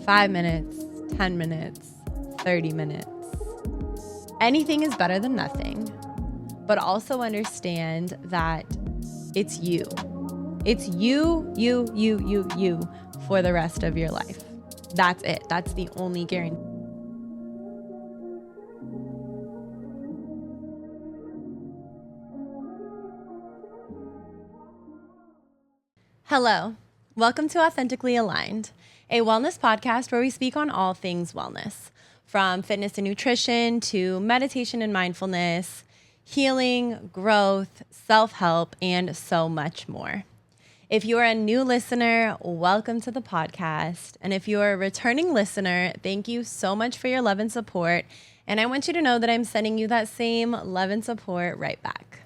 5 minutes, 10 minutes, 30 minutes. Anything is better than nothing, but also understand that it's you. It's you for the rest of your life. That's it. That's the only guarantee. Hello, welcome to Authentically Aligned, a wellness podcast where we speak on all things wellness, from fitness and nutrition to meditation and mindfulness, healing, growth, self-help, and so much more. If you are a new listener, welcome to the podcast. And if you are a returning listener, thank you so much for your love and support. And I want you to know that I'm sending you that same love and support right back.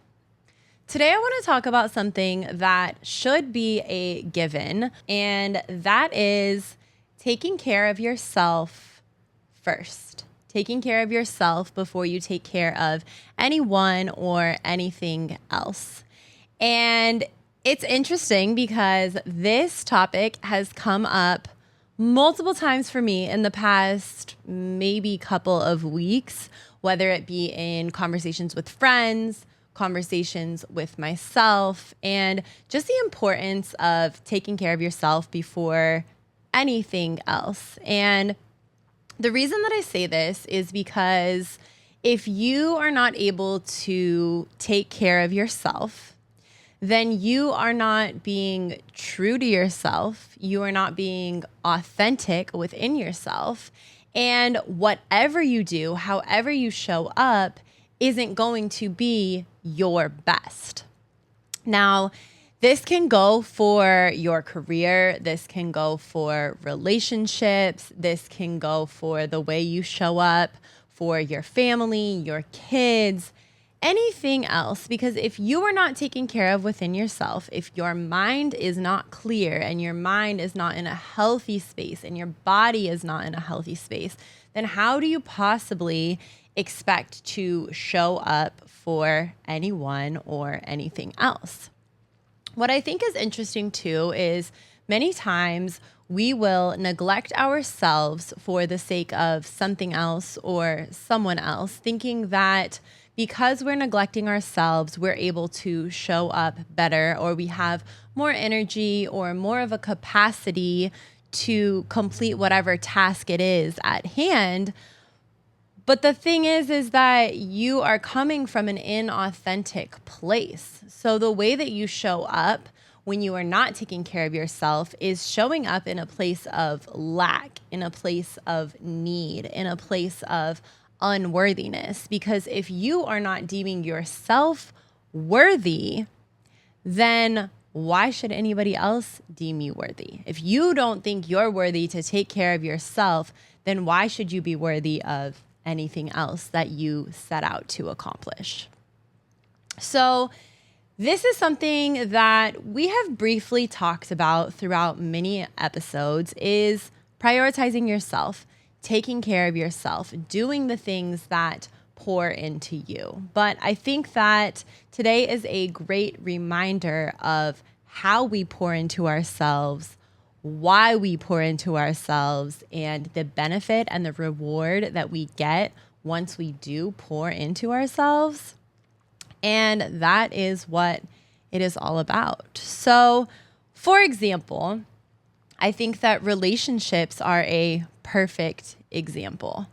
Today, I want to talk about something that should be a given, and that is taking care of yourself first. Taking care of yourself before you take care of anyone or anything else. And it's interesting because this topic has come up multiple times for me in the past maybe couple of weeks, whether it be in conversations with friends, conversations with myself, and just the importance of taking care of yourself before anything else. And the reason that I say this is because if you are not able to take care of yourself, then you are not being true to yourself. You are not being authentic within yourself. And whatever you do, however you show up, isn't going to be your best. Now, this can go for your career. This can go for relationships. This can go for the way you show up for your family, your kids, anything else. Because if you are not taken care of within yourself, if your mind is not clear and your mind is not in a healthy space and your body is not in a healthy space, then how do you possibly expect to show up for anyone or anything else? What I think is interesting too is many times we will neglect ourselves for the sake of something else or someone else, thinking that because we're neglecting ourselves, we're able to show up better, or we have more energy or more of a capacity to complete whatever task it is at hand. But the thing is that you are coming from an inauthentic place. So the way that you show up when you are not taking care of yourself is showing up in a place of lack, in a place of need, in a place of unworthiness. Because if you are not deeming yourself worthy, then why should anybody else deem you worthy? If you don't think you're worthy to take care of yourself, then why should you be worthy of anything else that you set out to accomplish? So this is something that we have briefly talked about throughout many episodes, is prioritizing yourself, taking care of yourself, doing the things that pour into you. But I think that today is a great reminder of how we pour into ourselves, why we pour into ourselves, and the benefit and the reward that we get once we do pour into ourselves. And that is what it is all about. So, for example, I think that relationships are a perfect example.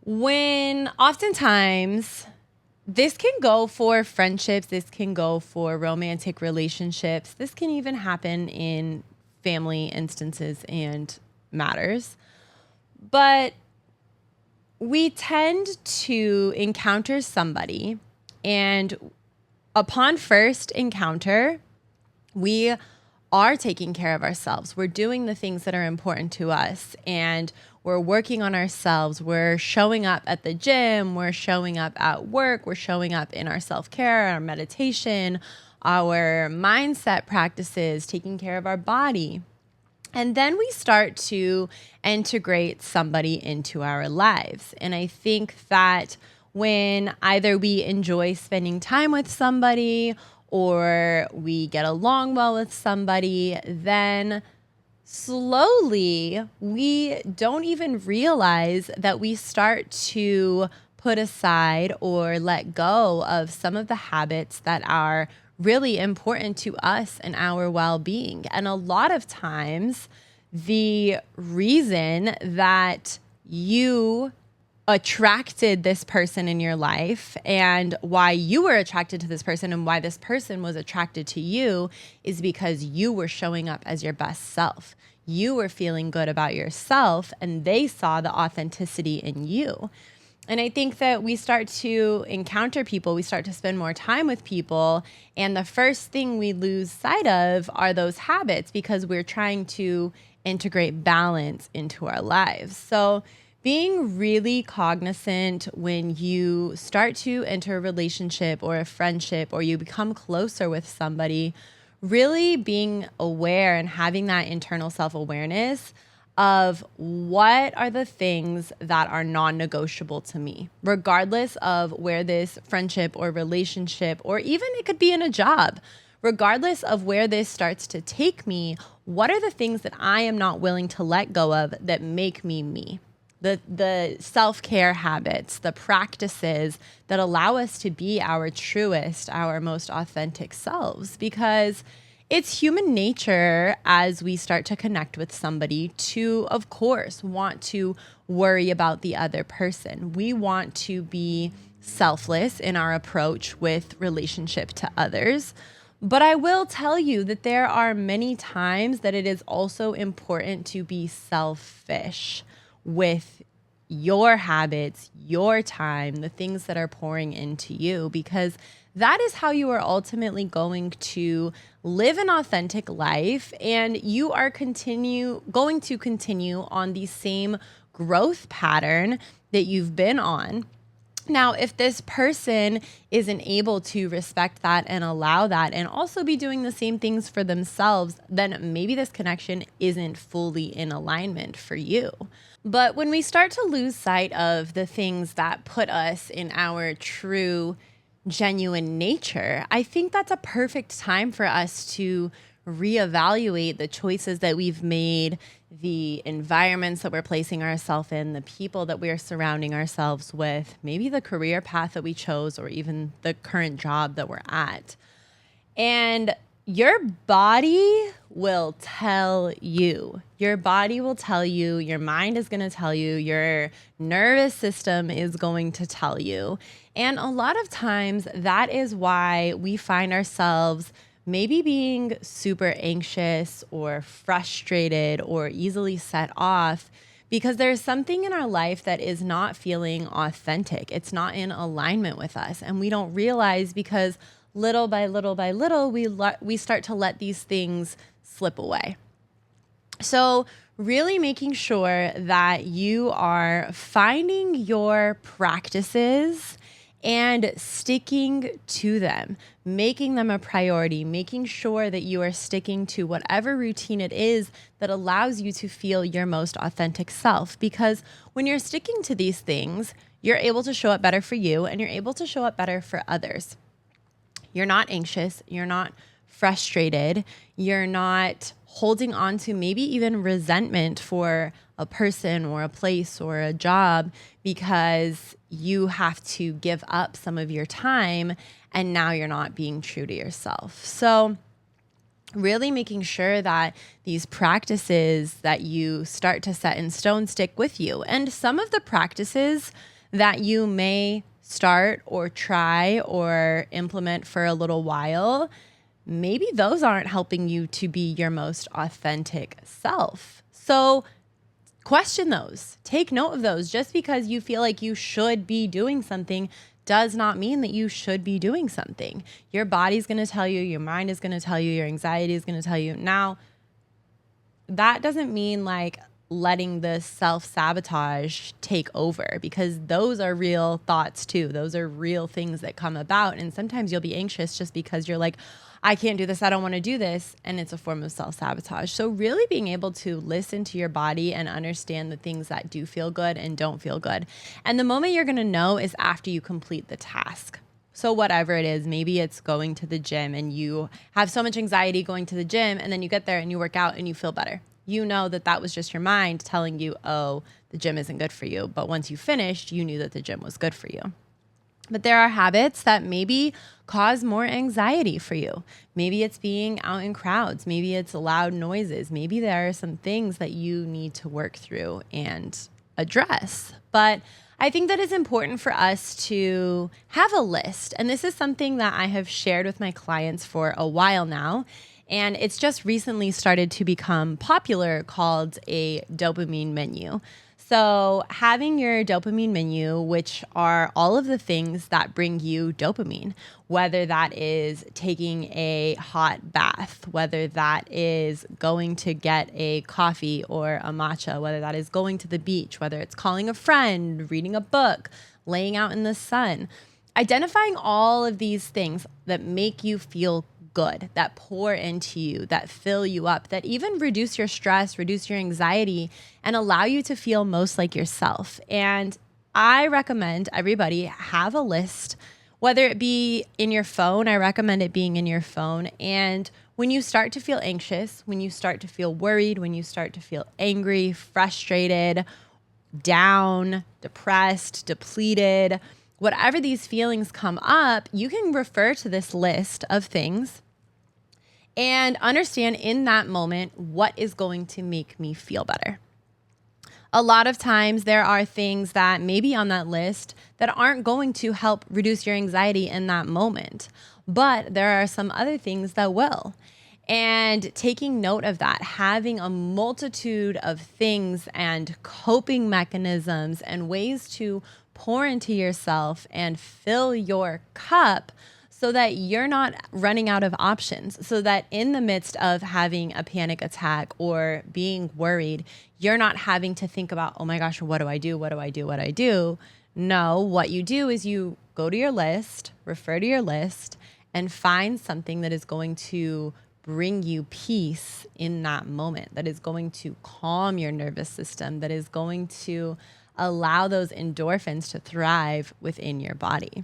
When oftentimes this can go for friendships, this can go for romantic relationships, this can even happen in family instances and matters. But we tend to encounter somebody, and upon first encounter, we are taking care of ourselves. We're doing the things that are important to us, and we're working on ourselves. We're showing up at the gym. We're showing up at work. We're showing up in our self-care, our meditation, our mindset practices, taking care of our body. And then we start to integrate somebody into our lives. And I think that when either we enjoy spending time with somebody or we get along well with somebody, then slowly, we don't even realize that we start to put aside or let go of some of the habits that are really important to us and our well-being. And a lot of times, the reason that you attracted this person in your life and why you were attracted to this person and why this person was attracted to you is because you were showing up as your best self. You were feeling good about yourself and they saw the authenticity in you. And I think that we start to encounter people, we start to spend more time with people, and the first thing we lose sight of are those habits because we're trying to integrate balance into our lives. So being really cognizant when you start to enter a relationship or a friendship or you become closer with somebody, really being aware and having that internal self-awareness of what are the things that are non-negotiable to me, regardless of where this friendship or relationship, or even it could be in a job, regardless of where this starts to take me, what are the things that I am not willing to let go of that make me me? The self-care habits, the practices that allow us to be our truest, our most authentic selves, because it's human nature as we start to connect with somebody to, of course, want to worry about the other person. We want to be selfless in our approach with relationship to others. But I will tell you that there are many times that it is also important to be selfish with your habits, your time, the things that are pouring into you, because that is how you are ultimately going to live an authentic life, and you are going to continue on the same growth pattern that you've been on. Now, if this person isn't able to respect that and allow that and also be doing the same things for themselves, then maybe this connection isn't fully in alignment for you. But when we start to lose sight of the things that put us in our true, genuine nature, I think that's a perfect time for us to reevaluate the choices that we've made, the environments that we're placing ourselves in, the people that we're surrounding ourselves with, maybe the career path that we chose, or even the current job that we're at. And your body will tell you. Your body will tell you. Your mind is going to tell you. Your nervous system is going to tell you. And a lot of times that is why we find ourselves maybe being super anxious or frustrated or easily set off because there's something in our life that is not feeling authentic. It's not in alignment with us. And we don't realize because little by little by little, we start to let these things slip away. So really making sure that you are finding your practices and sticking to them, making them a priority, making sure that you are sticking to whatever routine it is that allows you to feel your most authentic self. Because when you're sticking to these things, you're able to show up better for you and you're able to show up better for others. You're not anxious, you're not frustrated, you're not holding on to maybe even resentment for a person or a place or a job because you have to give up some of your time and now you're not being true to yourself. So really making sure that these practices that you start to set in stone stick with you. And some of the practices that you may start or try or implement for a little while, maybe those aren't helping you to be your most authentic self. So question those. Take note of those. Just because you feel like you should be doing something does not mean that you should be doing something. Your body's going to tell you, your mind is going to tell you, your anxiety is going to tell you. Now, that doesn't mean like letting the self-sabotage take over, because those are real thoughts too. Those are real things that come about. And sometimes you'll be anxious just because you're like, I can't do this, I don't want to do this. And it's a form of self-sabotage. So really being able to listen to your body and understand the things that do feel good and don't feel good. And the moment you're going to know is after you complete the task. So whatever it is, maybe it's going to the gym and you have so much anxiety going to the gym and then you get there and you work out and you feel better. you know that that was just your mind telling you, oh, the gym isn't good for you. But once you finished, you knew that the gym was good for you. But there are habits that maybe cause more anxiety for you. Maybe it's being out in crowds. Maybe it's loud noises. Maybe there are some things that you need to work through and address. But I think that it's important for us to have a list. And this is something that I have shared with my clients for a while now. And it's just recently started to become popular, called a dopamine menu. So having your dopamine menu, which are all of the things that bring you dopamine, whether that is taking a hot bath, whether that is going to get a coffee or a matcha, whether that is going to the beach, whether it's calling a friend, reading a book, laying out in the sun, identifying all of these things that make you feel good, that pour into you, that fill you up, that even reduce your stress, reduce your anxiety, and allow you to feel most like yourself. And I recommend everybody have a list, whether it be in your phone. I recommend it being in your phone. And when you start to feel anxious, when you start to feel worried, when you start to feel angry, frustrated, down, depressed, depleted, whatever these feelings come up, you can refer to this list of things and understand in that moment what is going to make me feel better. A lot of times there are things that may be on that list that aren't going to help reduce your anxiety in that moment, but there are some other things that will. And taking note of that, having a multitude of things and coping mechanisms and ways to pour into yourself and fill your cup so that you're not running out of options, so that in the midst of having a panic attack or being worried, you're not having to think about, oh my gosh, what do I do? What do I do? What do I do? No, what you do is you go to your list, refer to your list, and find something that is going to bring you peace in that moment, that is going to calm your nervous system, that is going to allow those endorphins to thrive within your body.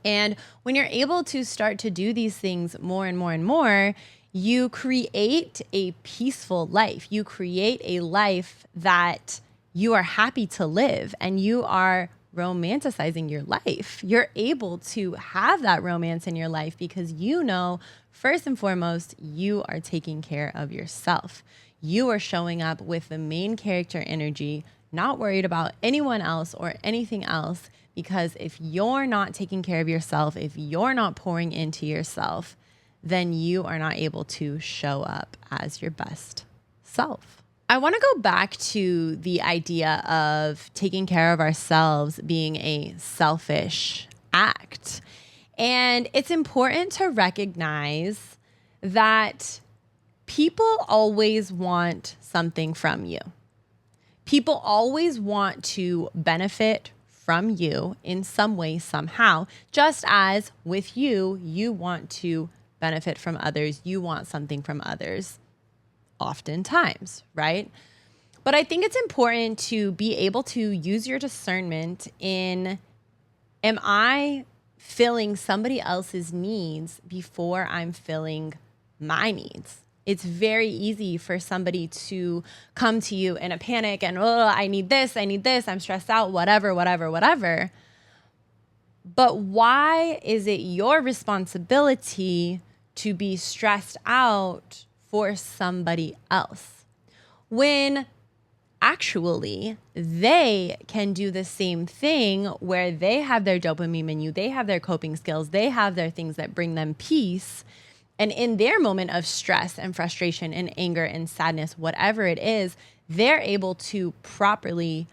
And when you're able to start to do these things more and more and more, you create a peaceful life. You create a life that you are happy to live, and you are romanticizing your life. You're able to have that romance in your life because you know, first and foremost, you are taking care of yourself. You are showing up with the main character energy, not worried about anyone else or anything else, because if you're not taking care of yourself, if you're not pouring into yourself, then you are not able to show up as your best self. I want to go back to the idea of taking care of ourselves being a selfish act. And it's important to recognize that people always want something from you. People always want to benefit from you in some way, somehow, just as with you, you want to benefit from others. You want something from others oftentimes, right? But I think it's important to be able to use your discernment in, am I filling somebody else's needs before I'm filling my needs? It's very easy for somebody to come to you in a panic and, oh, I need this, I'm stressed out, whatever. But why is it your responsibility to be stressed out for somebody else when actually they can do the same thing, where they have their dopamine menu, they have their coping skills, they have their things that bring them peace? And in their moment of stress and frustration and anger and sadness, whatever it is, they're able to properly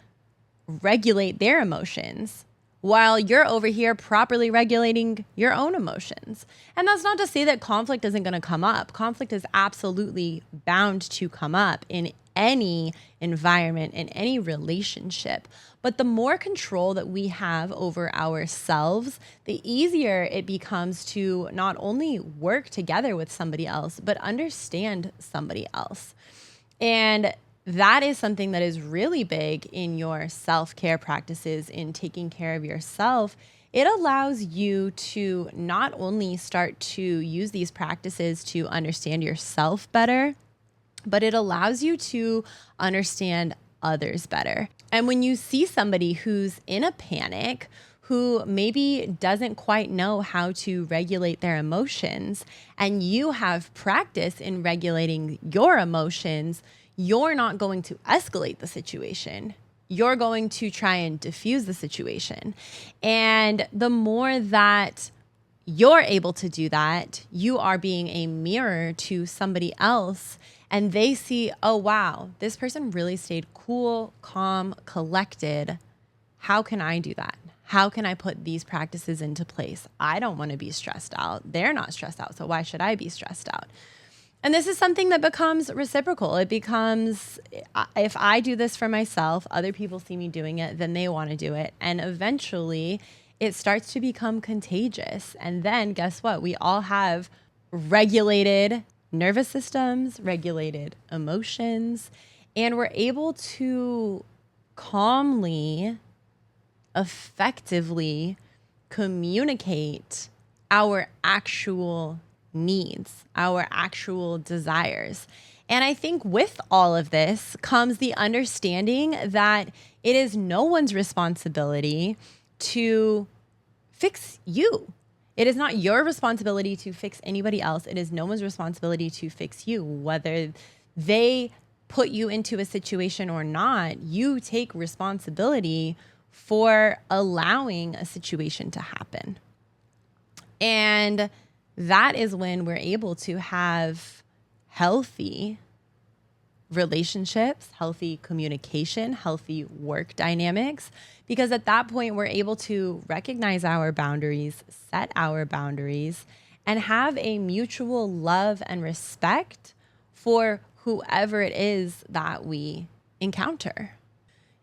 regulate their emotions while you're over here properly regulating your own emotions. And that's not to say that conflict isn't going to come up. Conflict is absolutely bound to come up in any environment, in any relationship. But the more control that we have over ourselves, the easier it becomes to not only work together with somebody else, but understand somebody else. And that is something that is really big in your self-care practices, in taking care of yourself. It allows you to not only start to use these practices to understand yourself better, but it allows you to understand others better. And when you see somebody who's in a panic, who maybe doesn't quite know how to regulate their emotions, and you have practice in regulating your emotions, you're not going to escalate the situation. You're going to try and diffuse the situation. And the more that you're able to do that, you are being a mirror to somebody else, and they see, oh, wow, this person really stayed cool, calm, collected. How can I do that? How can I put these practices into place? I don't want to be stressed out. They're not stressed out, so why should I be stressed out? And this is something that becomes reciprocal. It becomes, if I do this for myself, other people see me doing it, then they want to do it. And eventually it starts to become contagious. And then guess what? We all have regulated nervous systems, regulated emotions, and we're able to calmly, effectively communicate our actual needs, our actual desires. And I think with all of this comes the understanding that it is no one's responsibility to fix you. It is not your responsibility to fix anybody else. It is no one's responsibility to fix you. Whether they put you into a situation or not, you take responsibility for allowing a situation to happen. And that is when we're able to have healthy relationships, healthy communication, healthy work dynamics, because at that point we're able to recognize our boundaries, set our boundaries, and have a mutual love and respect for whoever it is that we encounter.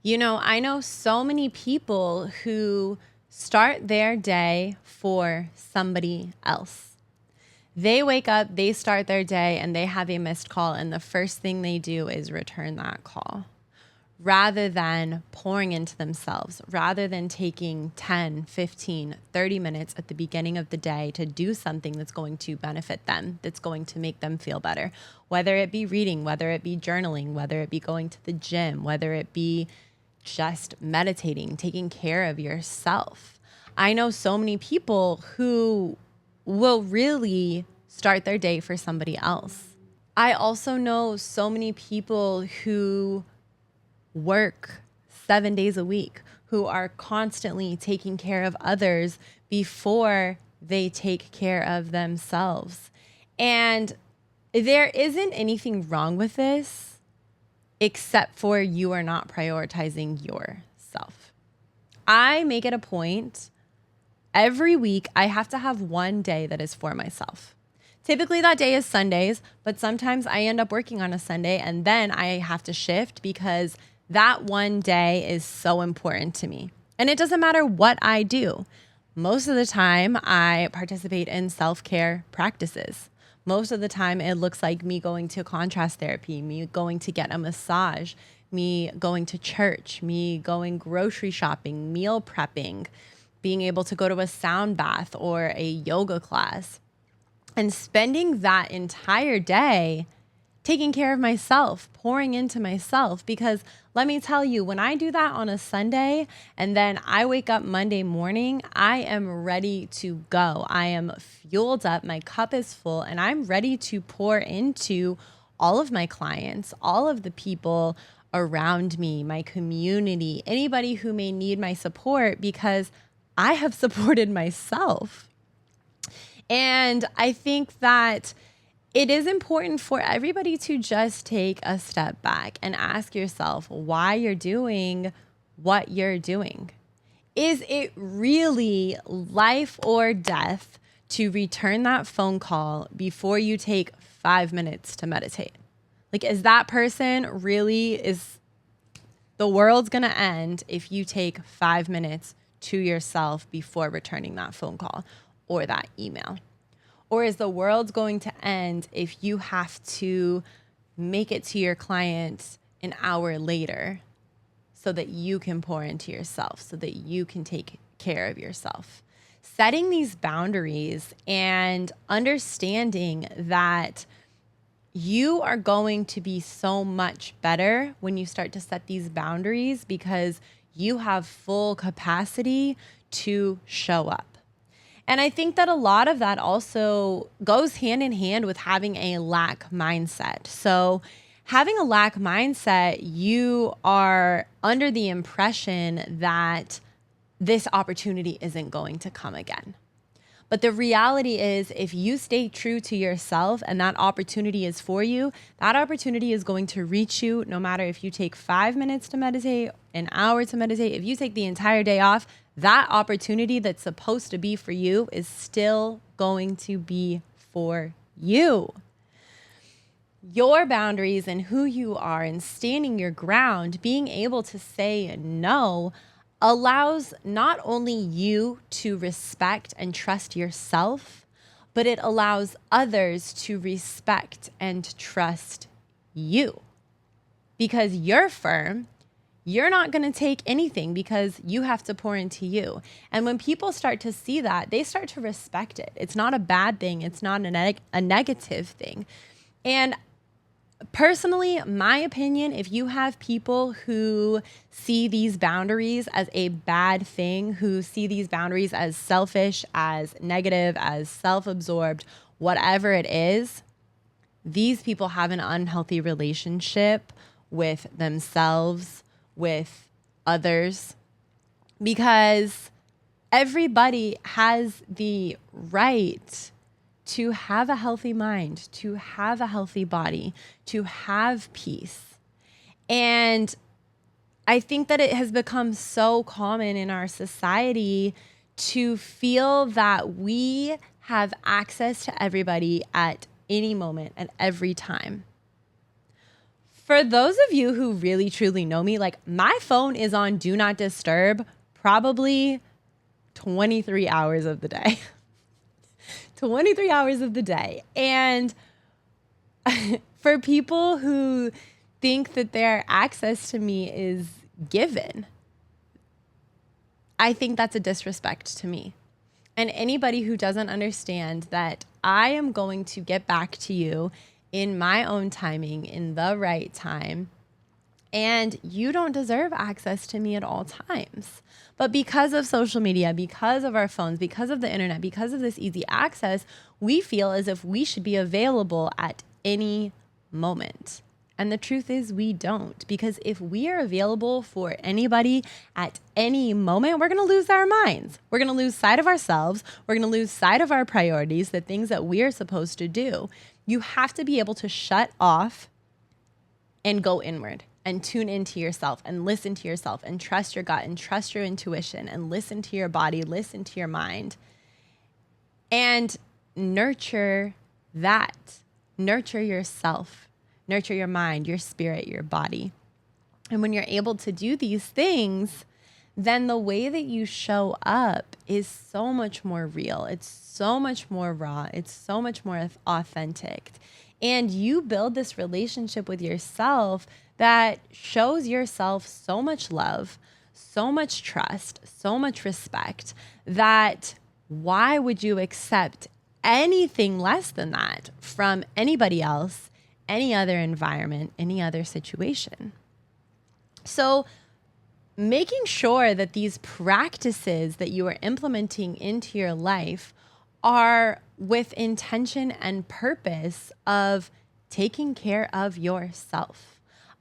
You know, I know so many people who start their day for somebody else. They wake up, they start their day, and they have a missed call, and the first thing they do is return that call, rather than pouring into themselves, rather than taking 10, 15, 30 minutes at the beginning of the day to do something that's going to benefit them, that's going to make them feel better, whether it be reading, whether it be journaling, whether it be going to the gym, whether it be just meditating, taking care of yourself. I know so many people who will really start their day for somebody else. I also know so many people who work 7 days a week, who are constantly taking care of others before they take care of themselves. And there isn't anything wrong with this, except for you are not prioritizing yourself. I make it a point every week, I have to have one day that is for myself. Typically that day is Sundays, but sometimes I end up working on a Sunday and then I have to shift because that one day is so important to me. And it doesn't matter what I do. Most of the time I participate in self-care practices. Most of the time it looks like me going to contrast therapy, me going to get a massage, me going to church, me going grocery shopping, meal prepping, being able to go to a sound bath or a yoga class, and spending that entire day taking care of myself, pouring into myself. Because let me tell you, when I do that on a Sunday and then I wake up Monday morning, I am ready to go. I am fueled up, my cup is full, and I'm ready to pour into all of my clients, all of the people around me, my community, anybody who may need my support, because I have supported myself. And I think that it is important for everybody to just take a step back and ask yourself why you're doing what you're doing. Is it really life or death to return that phone call before you take 5 minutes to meditate? Like, is that person really, is the world's going to end if you take 5 minutes to yourself before returning that phone call or that email? Or is the world going to end if you have to make it to your client an hour later so that you can pour into yourself, so that you can take care of yourself? Setting these boundaries and understanding that you are going to be so much better when you start to set these boundaries because you have full capacity to show up. And I think that a lot of that also goes hand in hand with having a lack mindset. So having a lack mindset, you are under the impression that this opportunity isn't going to come again. But the reality is, if you stay true to yourself and that opportunity is for you, that opportunity is going to reach you no matter if you take 5 minutes to meditate, an hour to meditate. If you take the entire day off, that opportunity that's supposed to be for you is still going to be for you. Your boundaries and who you are and standing your ground, being able to say no, allows not only you to respect and trust yourself, but it allows others to respect and trust you. Because you're firm, you're not going to take anything because you have to pour into you. And when people start to see that, they start to respect it. It's not a bad thing. It's not a negative thing. And personally, my opinion, if you have people who see these boundaries as a bad thing, who see these boundaries as selfish, as negative, as self-absorbed, whatever it is, these people have an unhealthy relationship with themselves, with others, because everybody has the right to have a healthy mind, to have a healthy body, to have peace. And I think that it has become so common in our society to feel that we have access to everybody at any moment, at every time. For those of you who really truly know me, like, my phone is on Do Not Disturb probably 23 hours of the day. 23 hours of the day. And for people who think that their access to me is given, I think that's a disrespect to me. And anybody who doesn't understand that I am going to get back to you in my own timing, in the right time, and you don't deserve access to me at all times. But because of social media, because of our phones, because of the internet, because of this easy access, we feel as if we should be available at any moment. And the truth is we don't, because if we are available for anybody at any moment, we're going to lose our minds. We're going to lose sight of ourselves. We're going to lose sight of our priorities, the things that we are supposed to do. You have to be able to shut off and go inward and tune into yourself and listen to yourself and trust your gut and trust your intuition and listen to your body, listen to your mind, and nurture that. Nurture yourself, nurture your mind, your spirit, your body. And when you're able to do these things, then the way that you show up is so much more real. It's so much more raw. It's so much more authentic. And you build this relationship with yourself that shows yourself so much love, so much trust, so much respect, that why would you accept anything less than that from anybody else, any other environment, any other situation? So making sure that these practices that you are implementing into your life are with intention and purpose of taking care of yourself.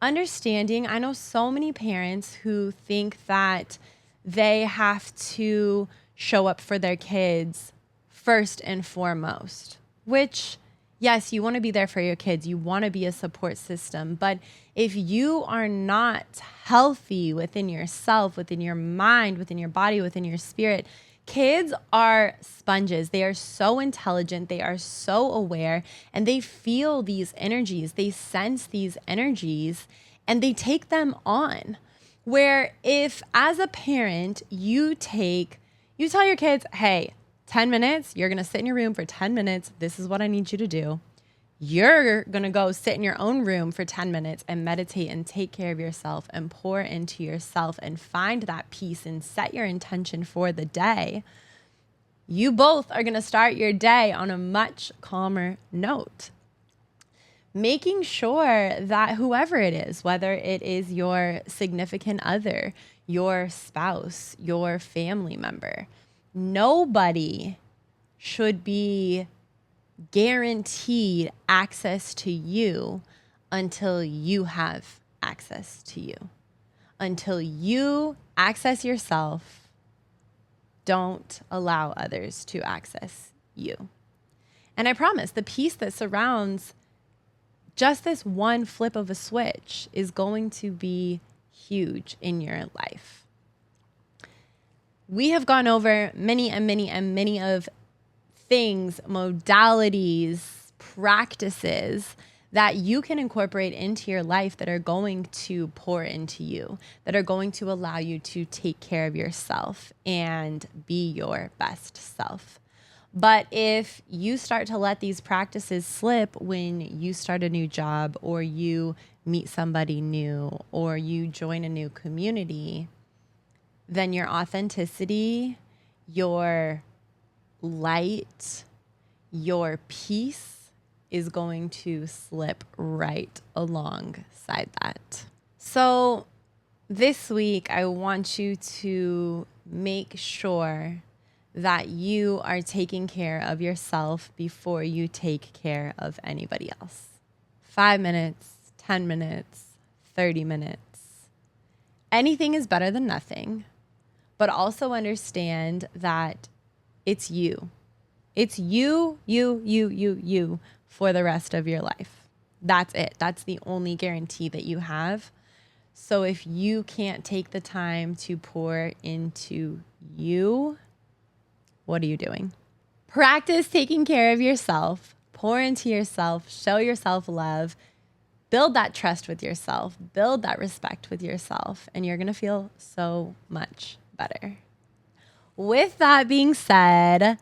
Understanding, I know so many parents who think that they have to show up for their kids first and foremost, which, yes, you want to be there for your kids. You want to be a support system. But if you are not healthy within yourself, within your mind, within your body, within your spirit, kids are sponges. They are so intelligent. They are so aware, and they feel these energies. They sense these energies, and they take them on. Where if, as a parent, you tell your kids, hey, 10 minutes, you're going to sit in your room for 10 minutes. This is what I need you to do. You're going to go sit in your own room for 10 minutes and meditate and take care of yourself and pour into yourself and find that peace and set your intention for the day. You both are going to start your day on a much calmer note. making sure that whoever it is, whether it is your significant other, your spouse, your family member, nobody should be guaranteed access to you until you have access to you. Until you access yourself, don't allow others to access you. And I promise the peace that surrounds just this one flip of a switch is going to be huge in your life. We have gone over many of things, modalities, practices that you can incorporate into your life that are going to pour into you, that are going to allow you to take care of yourself and be your best self. But if you start to let these practices slip when you start a new job or you meet somebody new or you join a new community, then your authenticity, your light, your peace is going to slip right alongside that. So this week, I want you to make sure that you are taking care of yourself before you take care of anybody else. 5 minutes, 10 minutes, 30 minutes. Anything is better than nothing, but also understand that it's you. It's you for the rest of your life. That's it. That's the only guarantee that you have. So if you can't take the time to pour into you, what are you doing? Practice taking care of yourself, pour into yourself, show yourself love, build that trust with yourself, build that respect with yourself, and you're going to feel so much better. With that being said,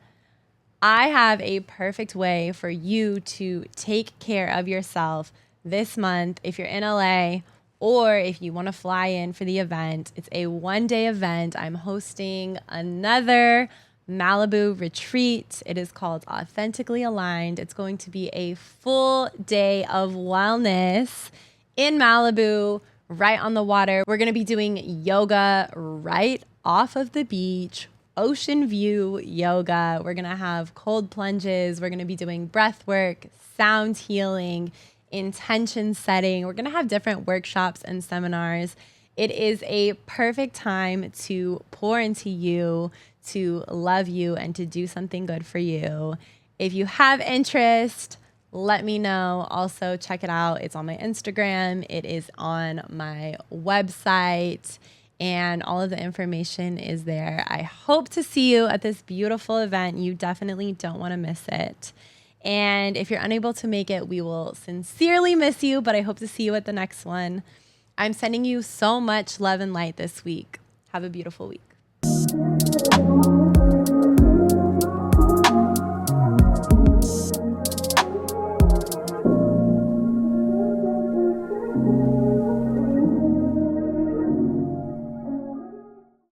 I have a perfect way for you to take care of yourself this month. If you're in LA or if you want to fly in for the event, it's a one-day event. I'm hosting another Malibu retreat. It is called Authentically Aligned. It's going to be a full day of wellness in Malibu, right on the water. We're going to be doing yoga right off of the beach, ocean view yoga. We're going to have cold plunges. We're going to be doing breath work, sound healing, intention setting. We're going to have different workshops and seminars. It is a perfect time to pour into you, to love you, and to do something good for you. If you have interest, let me know. Also, check it out. It's on my Instagram. It is on my website, and all of the information is there. I hope to see you at this beautiful event. You definitely don't want to miss it. And if you're unable to make it, we will sincerely miss you, but I hope to see you at the next one. I'm sending you so much love and light this week. Have a beautiful week.